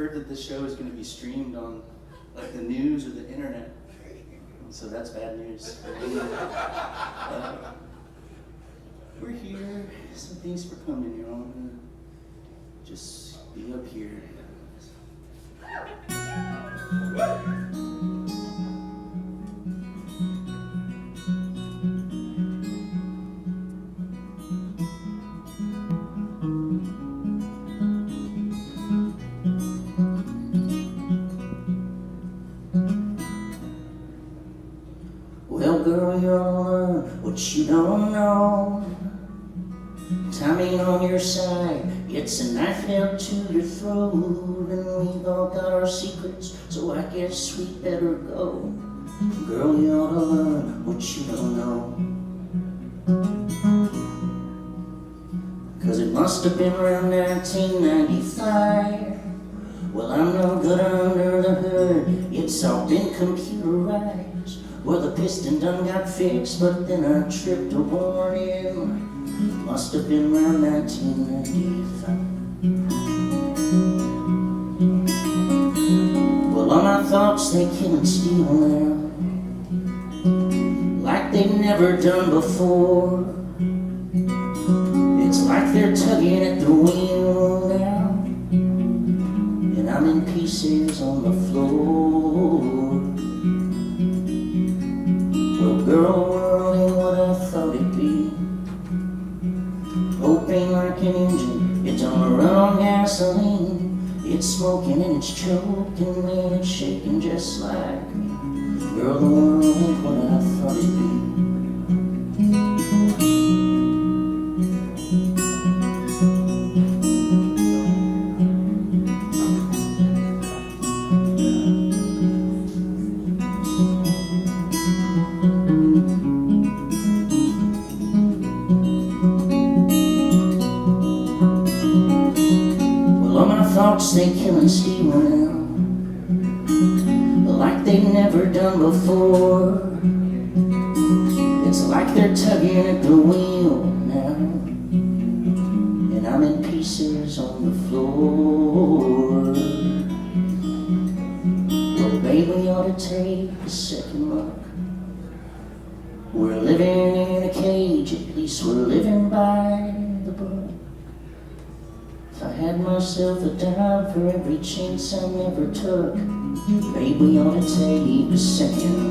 heard that this show is going to be streamed on like the news or the internet, so that's bad news. We're here, so thanks for coming, y'all. I'm gonna just be up here. Well, girl, you'll learn what you don't know. Time ain't on your side, it's a knife held to your throat. And we've all got our secrets, so I guess we better go. Girl, you ought to learn what you don't know. 'Cause it must have been around 1995. Well, I'm no good under the hood, it's all been computerized. Well, the piston done got fixed, but then I tripped a warning. Must have been around 1995. Well, all my thoughts, they kill and steal now, like they've never done before. It's like they're tugging at the wheel now, and I'm in pieces on the floor. Well, girl, world ain't what I thought it'd be. Hope ain't like an engine, it don't run on gasoline. It's smoking and it's choking me and it's shaking just like me. Girl, the world ain't what I thought it'd be. Thoughts they kill and steal now, like they've never done before. It's like they're tugging at the wheel now, and I'm in pieces on the floor. Well, baby, we ought to take a second look. We're living in a cage, at least we're living by the book. I had myself a dime for every chance I never took. Maybe we ought to take a second look.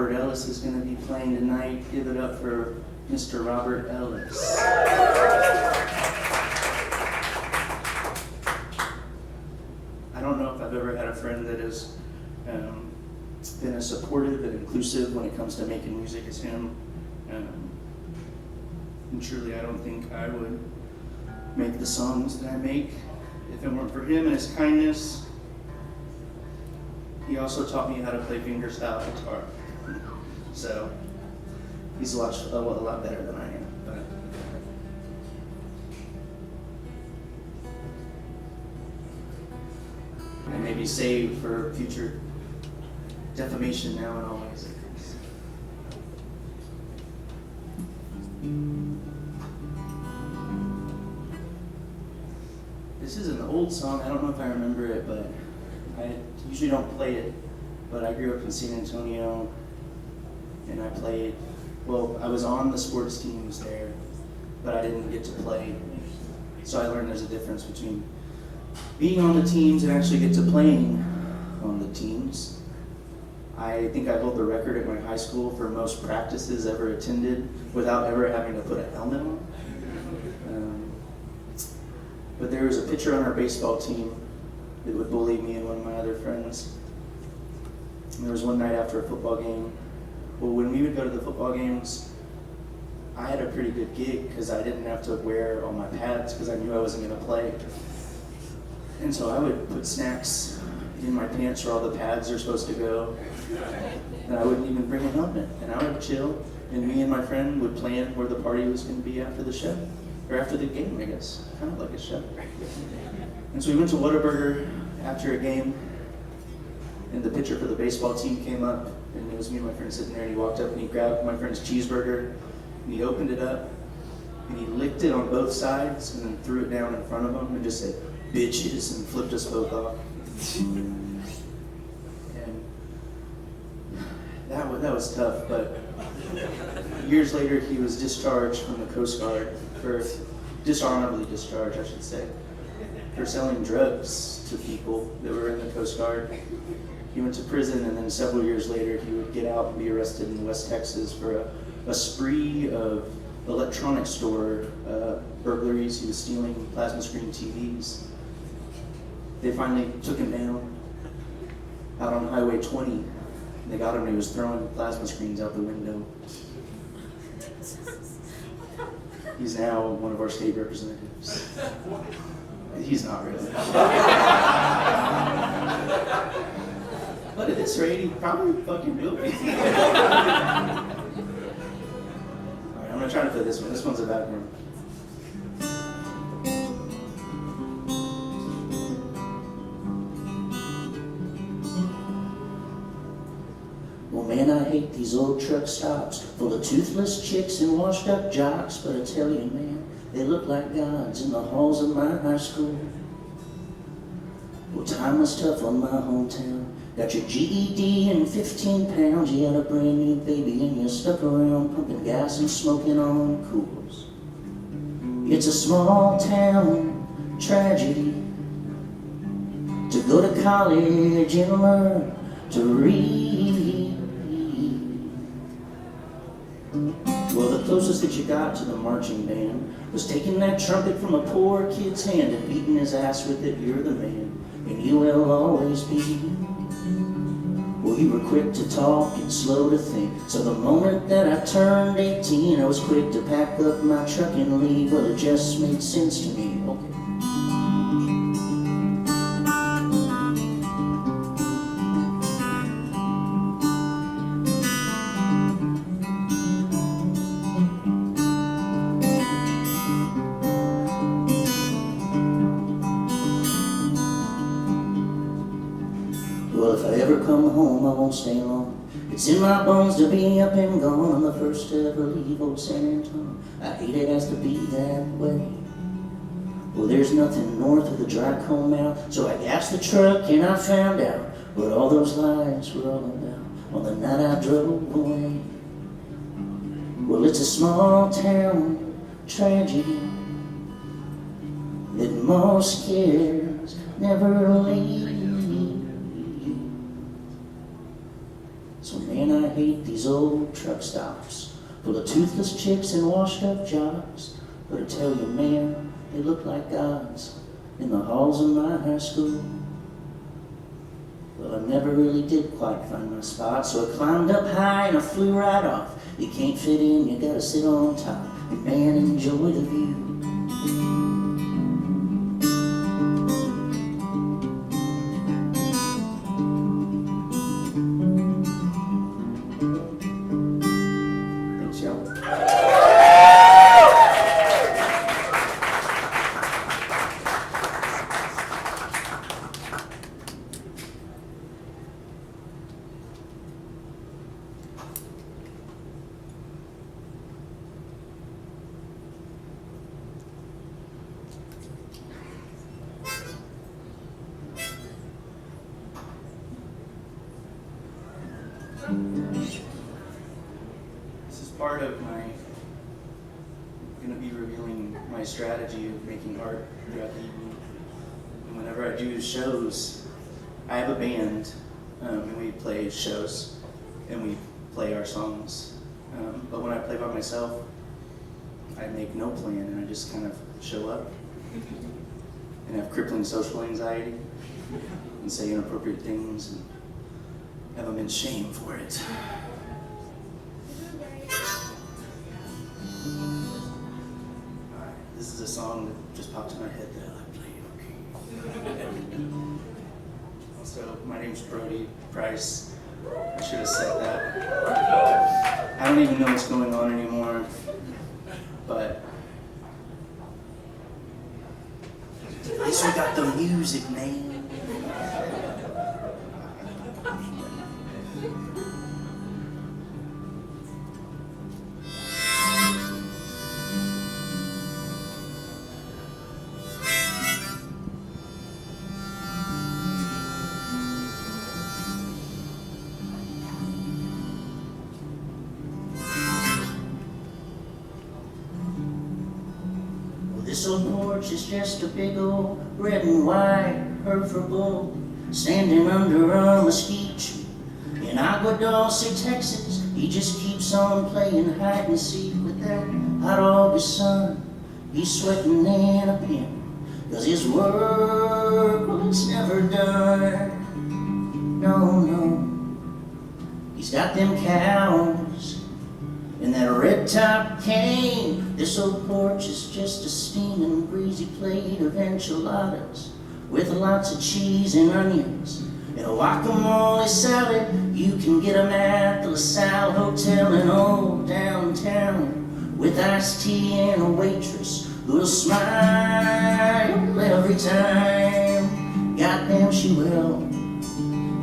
Ellis is going to be playing tonight. Give it up for Mr. Robert Ellis. I don't know if I've ever had a friend that has been as supportive and inclusive when it comes to making music as him. And truly, I don't think I would make the songs that I make if it weren't for him and his kindness. He also taught me how to play fingerstyle guitar. So he's a lot better than I am. But and maybe save for future defamation now and always. This is an old song. I don't know if I remember it, but I usually don't play it. But I grew up in San Antonio, and I played. Well, I was on the sports teams there, but I didn't get to play. So I learned there's a difference between being on the teams and actually get to playing on the teams. I think I hold the record at my high school for most practices ever attended without ever having to put a helmet on. there was a pitcher on our baseball team that would bully me and one of my other friends. And there was one night after a football game. Well, when we would go to the football games, I had a pretty good gig because I didn't have to wear all my pads because I knew I wasn't going to play. And so I would put snacks in my pants where all the pads are supposed to go. And I wouldn't even bring a helmet. And I would chill. And me and my friend would plan where the party was going to be after the show. Or after the game, I guess. Kind of like a show. And so we went to Whataburger after a game. And the pitcher for the baseball team came up. And it was me and my friend sitting there. And he walked up and he grabbed my friend's cheeseburger. And he opened it up. And he licked it on both sides. And then threw it down in front of him. And just said, "Bitches," and flipped us both off. And that was tough, but years later he was discharged from the Coast Guard, dishonorably discharged, I should say, for selling drugs to people that were in the Coast Guard. He went to prison, and then several years later he would get out and be arrested in West Texas for a spree of electronic store burglaries. He was stealing plasma screen TVs. They finally took him down out on Highway 20. They got him and he was throwing plasma screens out the window. He's now one of our state representatives. He's not really. But at this rate, he probably fucking will be. Alright, I'm gonna try to play this one. This one's about him. Man, I hate these old truck stops full of toothless chicks and washed up jocks. But I tell you, man, they look like gods in the halls of my high school. Well, time was tough on my hometown. Got your GED and 15 pounds. You had a brand new baby and you stuck around pumping gas and smoking on cools. It's a small town tragedy to go to college and learn to read. Well, the closest that you got to the marching band was taking that trumpet from a poor kid's hand and beating his ass with it. You're the man, and you will always be. Well, you were quick to talk and slow to think. So the moment that I turned 18, I was quick to pack up my truck and leave. Well, it just made sense to me. Okay. Come home, I won't stay long. It's in my bones to be up and gone. I'm the first to ever leave old San Antonio. I hate it has to be that way. Well, there's nothing north of the dry comb out. So I gassed the truck and I found out what all those lies were all about on the night I drove away. Well, it's a small town tragedy that most kids never leave. So man, I hate these old truck stops full of toothless chicks and washed up jocks. But I tell you, man, they look like gods in the halls of my high school. Well, I never really did quite find my spot, so I climbed up high and I flew right off. You can't fit in, you gotta sit on top, and man, enjoy the view. This is part of my, I'm going to be revealing my strategy of making art throughout the evening. And whenever I do shows, I have a band, and we play shows, and we play our songs. But when I play by myself, I make no plan, and I just kind of show up. and have crippling social anxiety and say inappropriate things and have them in shame for it. Alright, this is a song that just popped in my head that I like playing. So, my name's Brody Price. I should have said that. I don't even know what's going on anymore, but at least we got the music, man. This old porch is just a big old red and white Hereford bull standing under a mesquite tree in Agua Dulce, Texas. He just keeps on playing hide and seek with that hot August sun. He's sweating in a pen, 'cause his work, well, it's never done. No, no. He's got them cows and that red-top cane. This old porch is just a steaming, breezy plate of enchiladas with lots of cheese and onions and a guacamole salad. You can get them at the La Salle Hotel in old downtown with iced tea and a waitress who'll smile every time. Goddamn she will.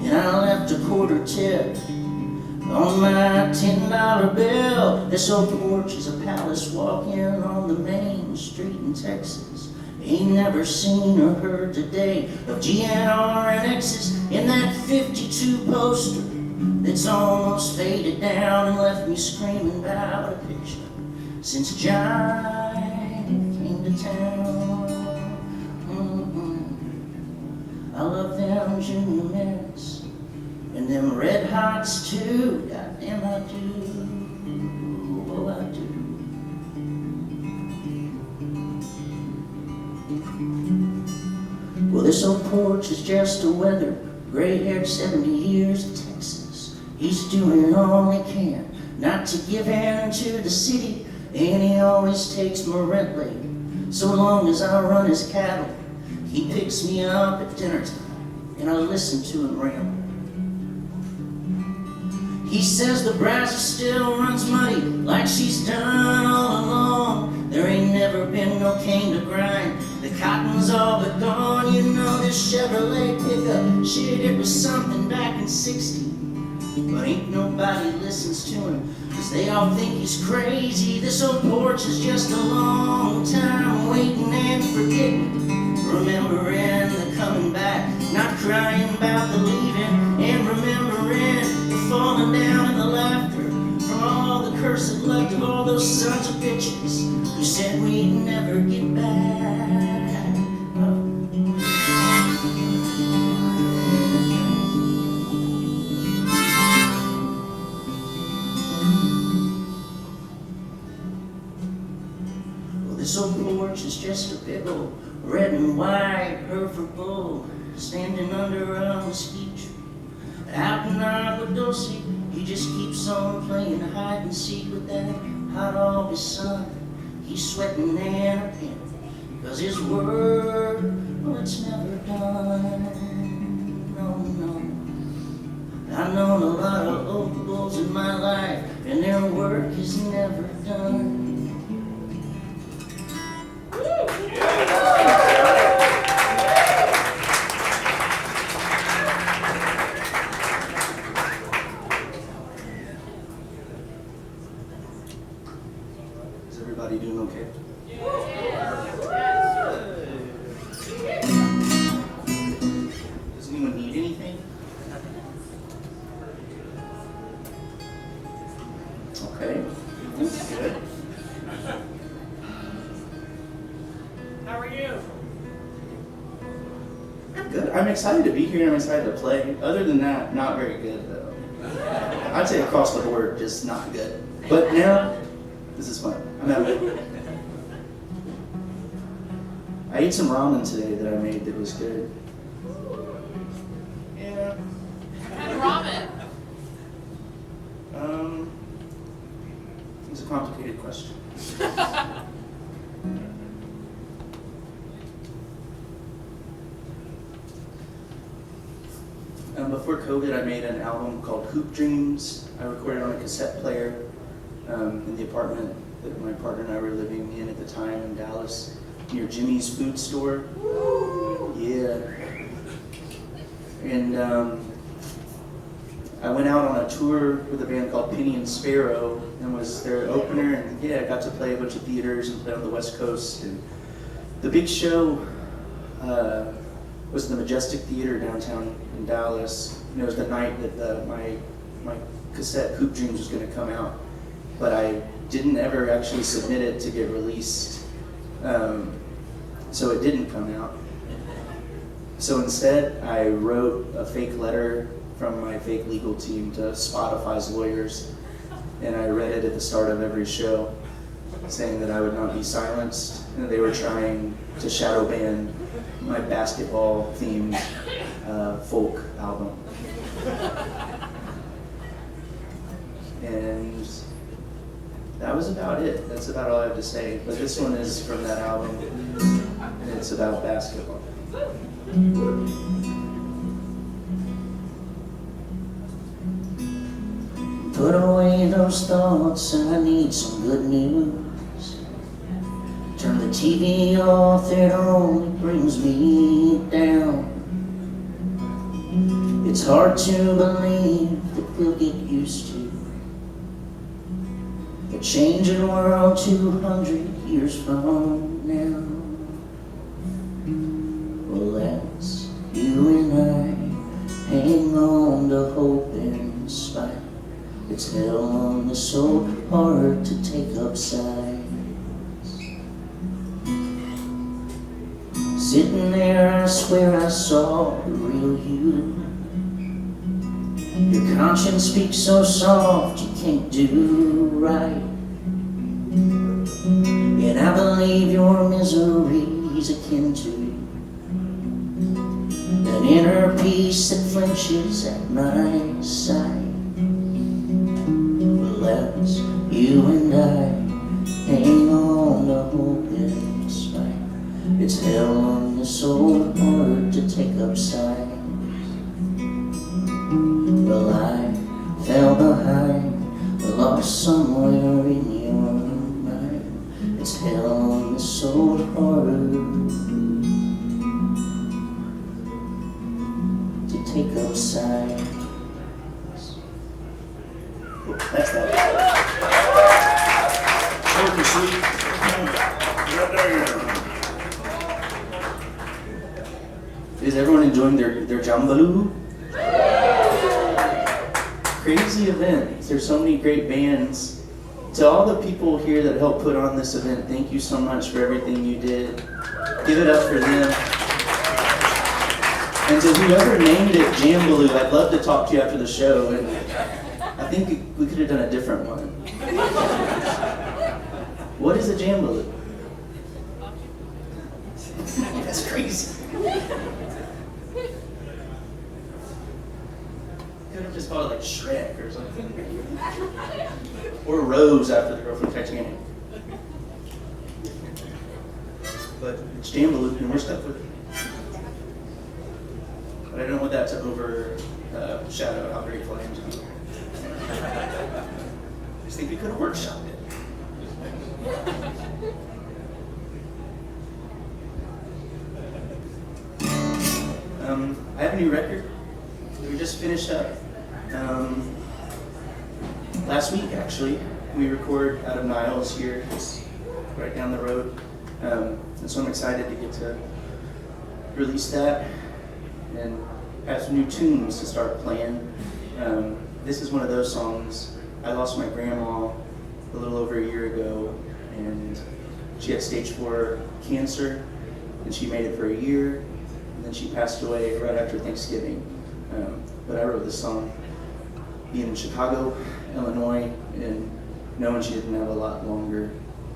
And I left a quarter tip on my $10 bill. This old porch is a palace walking on the main street in Texas. Ain't never seen or heard today of GNR and X's in that 52 poster that's almost faded down and left me screaming about a picture since John came to town. I love them Junior Mints and them Red Hots too. Goddamn I do. Oh, I do. Well, this old porch is just a weathered, gray-haired 70 years of Texas. He's doing all he can not to give in to the city, and he always takes my rent late. So long as I run his cattle, he picks me up at dinner time, and I listen to him ramble. He says the Brazos still runs muddy like she's done all along. There ain't never been no cane to grind. The cotton's all but gone. You know this Chevrolet pickup, shit, it was something back in '60. But ain't nobody listens to him, 'cause they all think he's crazy. This old porch is just a long time waiting and forgetting, remembering the coming back, not crying about the leaving, and remembering the falling down and the laughter from all the cursed luck of all those sons of bitches who said we'd never get back. Well, this old porch is just a big old red and white Hereford bull standing under a mesquite tree out in Agua Dulce. He just keeps on playing hide and seek with that hot August sun. He's sweating in a pen, 'cause his work, well, it's never done. No, no. I've known a lot of old bulls in my life, and their work is never done. Is everybody doing okay? Does anyone need anything? Okay, that's good. How are you? I'm good. I'm excited to be here and I'm excited to play. Other than that, not very good though. I'd say across the board, just not good. But now, this is fun. I'm having it. I I ate some ramen today that I made that was good. Yeah. What kind of ramen? It's a complicated question. Before COVID, I made an album called Hoop Dreams. I recorded on a cassette player in the apartment that my partner and I were living in at the time in Dallas, near Jimmy's food store. Yeah. And I went out on a tour with a band called Penny and Sparrow and was their opener. And yeah, I got to play a bunch of theaters and play on the West Coast. And the big show was the Majestic Theater downtown in Dallas. And it was the night that my cassette Hoop Dreams was going to come out, but I didn't ever actually submit it to get released, so it didn't come out. So instead, I wrote a fake letter from my fake legal team to Spotify's lawyers, and I read it at the start of every show, saying that I would not be silenced, and they were trying to shadow ban my basketball-themed folk album. And that was about it. That's about all I have to say. But this one is from that album, and it's about basketball. Put away those thoughts, I need some good news. Turn the TV off, it only brings me down. It's hard to believe that we'll get used to a changing world 200 years from now. Well, that's you and I, hang on to hope in spite. It's hell on this old heart to take up sides. Sitting there, I swear I saw the real you. Your conscience speaks so soft you can't do right. And I believe your misery's akin to an inner peace that flinches at my side. Well, that's you and I, hang on to hope in spite. It's hell on this old heart to take up sides. Well, I fell behind, lost somewhere in your mind. It's hell on this old heart to take up sides. Oh, that's that. Short and sweet. Is everyone enjoying their Jambaloo? Crazy event. There's so many great bands. To all the people here that helped put on this event, thank you so much for everything you did. Give it up for them. And to whoever named it Jambaloo, I'd love to talk to you after the show, and I think we could have done a different one. What is a Jambaloo? That's crazy. Could have just called it like Shrek or something. Or Rose after the girl from Titanic. But it's Jambaloo and we're stuck with it. But I don't want that to overshadow how grateful I am to you. I just think we could have workshopped it. I have a new record that we just finished up. Last week, actually, we record out of Niles here. It's right down the road. And so I'm excited to get to release that and have some new tunes to start playing. This is one of those songs. I lost my grandma a little over a year ago, and she had stage 4 cancer, and she made it for a year, and then she passed away right after Thanksgiving. But I wrote this song being in Chicago, Illinois, and knowing she didn't have a lot longer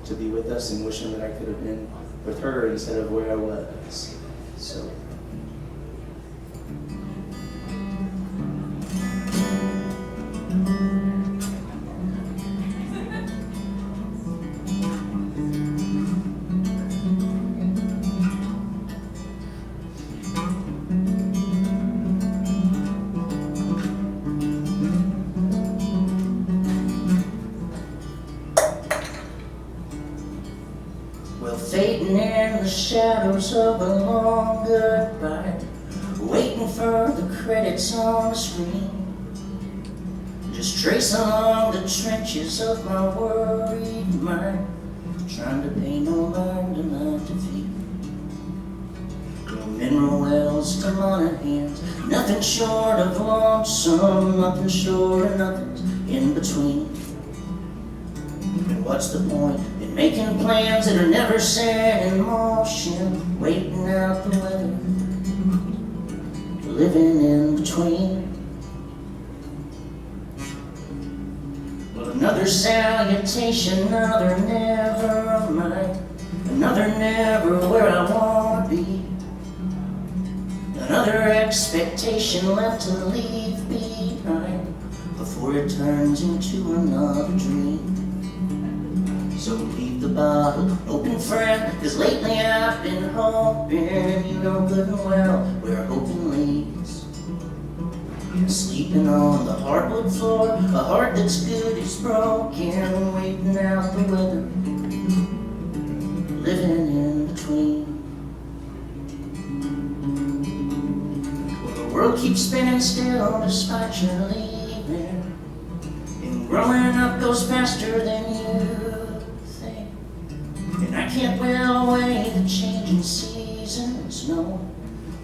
to be with us, and wishing that I could have been with her instead of where I was. So. Fading in the shadows of a long goodbye, waiting for the credits on the screen. Just tracing along the trenches of my worried mind, trying to pay no mind to my defeat. No mineral wells to money hands, nothing short of lonesome, nothing short of nothing's in between. And what's the point in making plans that are never set in motion, waiting out the weather, living in between? Well, another salutation, another never mind, another never where I wanna be, another expectation left to leave behind before it turns into another dream. So leave the bottle open, friend, 'cause lately I've been hoping, you know good and well where hoping leads. Sleeping on the hardwood floor, a heart that's good is broken, waiting out the weather, living in between. Well, the world keeps spinning still despite your leaving, and growing up goes faster than you. And I can't will away the changing seasons, no,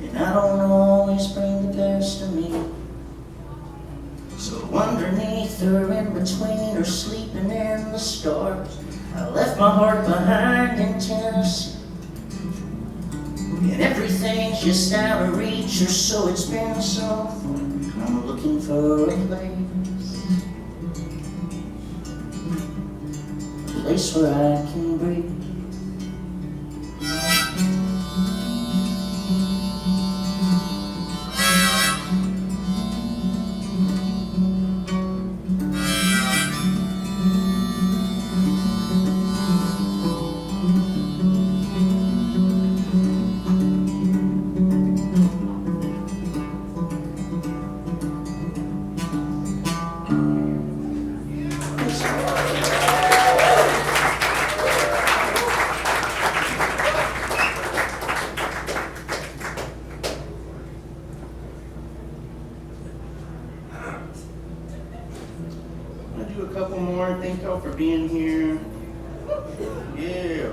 and I don't always bring the best of me. So underneath or in between or sleeping in the stars, I left my heart behind in Tennessee. And everything's just out of reach, or so it's been so far. I'm looking for a place where I can breathe. Thank y'all for being here. Yeah.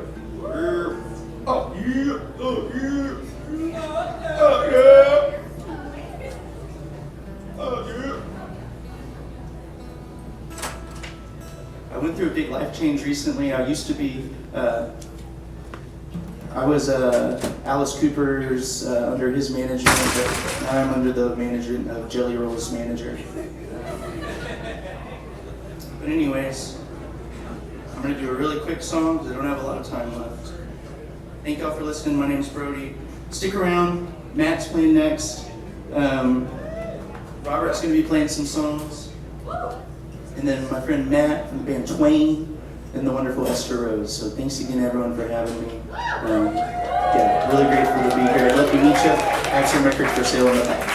Oh yeah. Oh yeah. Oh yeah. Oh yeah. I went through a big life change recently. I used to be, I was Alice Cooper's under his management, but now I'm under the management of Jelly Roll's manager. But anyways, I'm going to do a really quick song because I don't have a lot of time left. Thank y'all for listening. My name's Brody. Stick around. Matt's playing next. Robert's going to be playing some songs. And then my friend Matt from the band Twain and the wonderful Esther Rose. So thanks again, everyone, for having me. Yeah, really grateful to be here. I'd love to meet you. I have some records for sale in the back.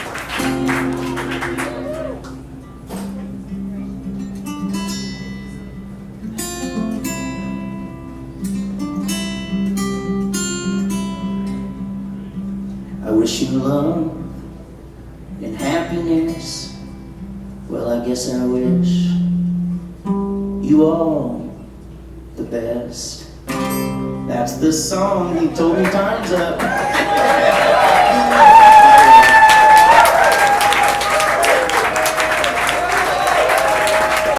I wish you love and happiness. Well, I guess I wish you all the best. That's the song. He told me time's up.